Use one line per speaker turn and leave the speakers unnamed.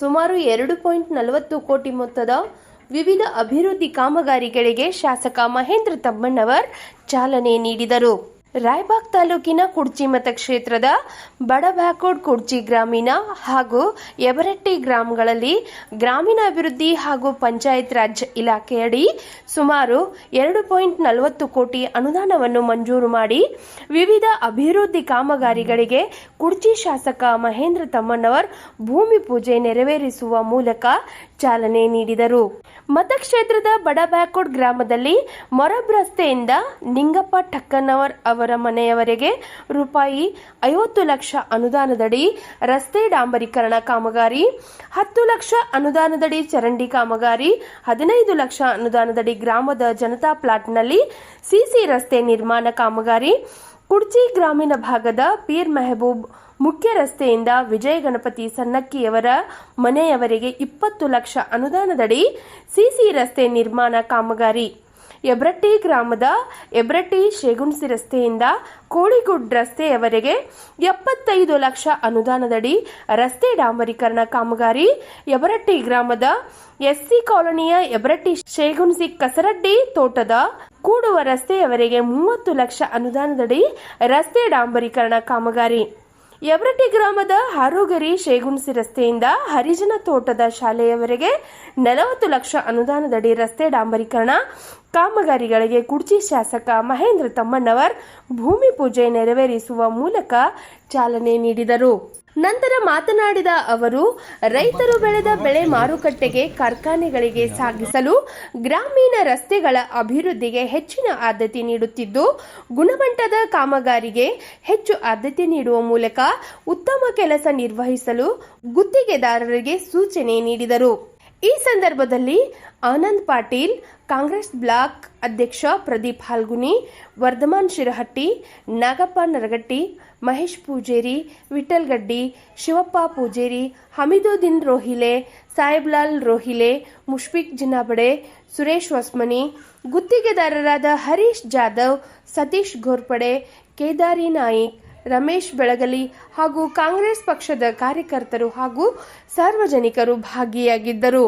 ಸುಮಾರು 2.40 ಕೋಟಿ ಮೊತ್ತದ ವಿವಿಧ ಅಭಿವೃದ್ಧಿ ಕಾಮಗಾರಿಗಳಿಗೆ ಶಾಸಕ ಮಹೇಂದ್ರ ತಮ್ಮಣ್ಣವರ್ ಚಾಲನೆ ನೀಡಿದರು. ರಾಯಬಾಗ್ ತಾಲೂಕಿನ ಕುಡ್ಚಿ ಮತಕ್ಷೇತ್ರದ ಬಡಬ್ಯಾಕೋಡ್ ಕುಡ್ಚಿ ಗ್ರಾಮೀಣ ಹಾಗೂ ಯಬರಟ್ಟಿ ಗ್ರಾಮಗಳಲ್ಲಿ ಗ್ರಾಮೀಣ ಅಭಿವೃದ್ಧಿ ಹಾಗೂ ಪಂಚಾಯತ್ ರಾಜ್ ಇಲಾಖೆಯಡಿ ಸುಮಾರು 2.40 ಕೋಟಿ ಅನುದಾನವನ್ನು ಮಂಜೂರು ಮಾಡಿ ವಿವಿಧ ಅಭಿವೃದ್ಧಿ ಕಾಮಗಾರಿಗಳಿಗೆ ಕುಡ್ಚಿ ಶಾಸಕ ಮಹೇಂದ್ರ ತಮ್ಮಣ್ಣವರ್ ಭೂಮಿ ಪೂಜೆ ನೆರವೇರಿಸುವ ಮೂಲಕ ಚಾಲನೆ ನೀಡಿದರು. ಮತಕ್ಷೇತ್ರದ ಬಡಬ್ಯಾಕೋಡ್ ಗ್ರಾಮದಲ್ಲಿ ಮೊರಬ್ ರಸ್ತೆಯಿಂದ ನಿಂಗಪ್ಪ ಠಕ್ಕನ್ನವರ್ ಅವರ ಮನೆಯವರೆಗೆ ರೂಪಾಯಿ 50 ಲಕ್ಷ ಅನುದಾನದಡಿ ರಸ್ತೆ ಡಾಂಬರೀಕರಣ ಕಾಮಗಾರಿ, 10 ಲಕ್ಷ ಅನುದಾನದಡಿ ಚರಂಡಿ ಕಾಮಗಾರಿ, 15 ಲಕ್ಷ ಅನುದಾನದಡಿ ಗ್ರಾಮದ ಜನತಾ ಪ್ಲಾಟ್ನಲ್ಲಿ ಸಿಸಿ ರಸ್ತೆ ನಿರ್ಮಾಣ ಕಾಮಗಾರಿ, ಕುಡ್ಚಿ ಗ್ರಾಮೀಣ ಭಾಗದ ಪೀರ್ ಮೆಹಬೂಬ್ ಮುಖ್ಯ ರಸ್ತೆಯಿಂದ ವಿಜಯ ಗಣಪತಿ ಸನ್ನಕ್ಕಿಯವರ ಮನೆಯವರೆಗೆ 20 ಲಕ್ಷ ಅನುದಾನದಡಿ ಸಿಸಿ ರಸ್ತೆ ನಿರ್ಮಾಣ ಕಾಮಗಾರಿ, ಯಬ್ರಟ್ಟಿ ಗ್ರಾಮದ ಯಬ್ರಟ್ಟಿ ಶೇಗುಣಸಿ ರಸ್ತೆಯಿಂದ ಕೋಳಿಗುಡ್ ರಸ್ತೆಯವರೆಗೆ 75 ಲಕ್ಷ ಅನುದಾನದಡಿ ರಸ್ತೆ ಡಾಂಬರೀಕರಣ ಕಾಮಗಾರಿ, ಯಬರಟ್ಟಿ ಗ್ರಾಮದ ಎಸ್ಸಿ ಕಾಲೋನಿಯ ಯಬ್ರಟ್ಟಿ ಶೇಗುಣಸಿ ಕಸರಡ್ಡಿ ತೋಟದ ಕೂಡುವ ರಸ್ತೆಯವರೆಗೆ 30 ಲಕ್ಷ ಅನುದಾನದಡಿ ರಸ್ತೆ ಡಾಂಬರೀಕರಣ ಕಾಮಗಾರಿ, ಯಬ್ರಟ್ಟಿ ಗ್ರಾಮದ ಹಾರೋಗರಿ ಶೇಗುಣಸಿ ರಸ್ತೆಯಿಂದ ಹರಿಜನ ತೋಟದ ಶಾಲೆಯವರೆಗೆ 40 ಲಕ್ಷ ಅನುದಾನದಡಿ ರಸ್ತೆ ಡಾಂಬರೀಕರಣ ಕಾಮಗಾರಿಗಳಿಗೆ ಕುಡ್ಚಿ ಶಾಸಕ ಮಹೇಂದ್ರ ತಮ್ಮಣ್ಣವರ್ ಭೂಮಿ ಪೂಜೆ ನೆರವೇರಿಸುವ ಮೂಲಕ ಚಾಲನೆ ನೀಡಿದರು. ನಂತರ ಮಾತನಾಡಿದ ಅವರು, ರೈತರು ಬೆಳೆದ ಬೆಳೆ ಮಾರುಕಟ್ಟೆಗೆ ಕಾರ್ಖಾನೆಗಳಿಗೆ ಸಾಗಿಸಲು ಗ್ರಾಮೀಣ ರಸ್ತೆಗಳ ಅಭಿವೃದ್ಧಿಗೆ ಹೆಚ್ಚಿನ ಆದ್ಯತೆ ನೀಡುತ್ತಿದ್ದು, ಗುಣಮಟ್ಟದ ಕಾಮಗಾರಿಗೆ ಹೆಚ್ಚು ಆದ್ಯತೆ ನೀಡುವ ಮೂಲಕ ಉತ್ತಮ ಕೆಲಸ ನಿರ್ವಹಿಸಲು ಗುತ್ತಿಗೆದಾರರಿಗೆ ಸೂಚನೆ ನೀಡಿದರು. ಈ ಸಂದರ್ಭದಲ್ಲಿ ಆನಂದ್ ಪಾಟೀಲ್, ಕಾಂಗ್ರೆಸ್ ಬ್ಲಾಕ್ ಅಧ್ಯಕ್ಷ ಪ್ರದೀಪ್ ಹಾಲ್ಗುನಿ, ವರ್ಧಮಾನ್ ಶಿರಹಟ್ಟಿ, ನಾಗಪ್ಪ ನರಗಟ್ಟಿ, ಮಹೇಶ್ ಪೂಜೇರಿ, ವಿಠಲ್ ಗಡ್ಡಿ, ಶಿವಪ್ಪ ಪೂಜೇರಿ, ಹಮೀದುದ್ದೀನ್ ರೋಹಿಲೆ, ಸಾಹೇಬ್ಲಾಲ್ ರೋಹಿಲೆ, ಮುಷ್ಫಿಕ್ ಜಿನಾಬಡೆ, ಸುರೇಶ್ ಹೊಸ್ಮನಿ, ಗುತ್ತಿಗೆದಾರರಾದ ಹರೀಶ್ ಜಾಧವ್, ಸತೀಶ್ ಘೋರ್ಪಡೆ, ಕೇದಾರಿ ನಾಯಿಕ್, ರಮೇಶ್ ಬೆಳಗಲಿ ಹಾಗೂ ಕಾಂಗ್ರೆಸ್ ಪಕ್ಷದ ಕಾರ್ಯಕರ್ತರು ಹಾಗೂ ಸಾರ್ವಜನಿಕರು ಭಾಗಿಯಾಗಿದ್ದರು.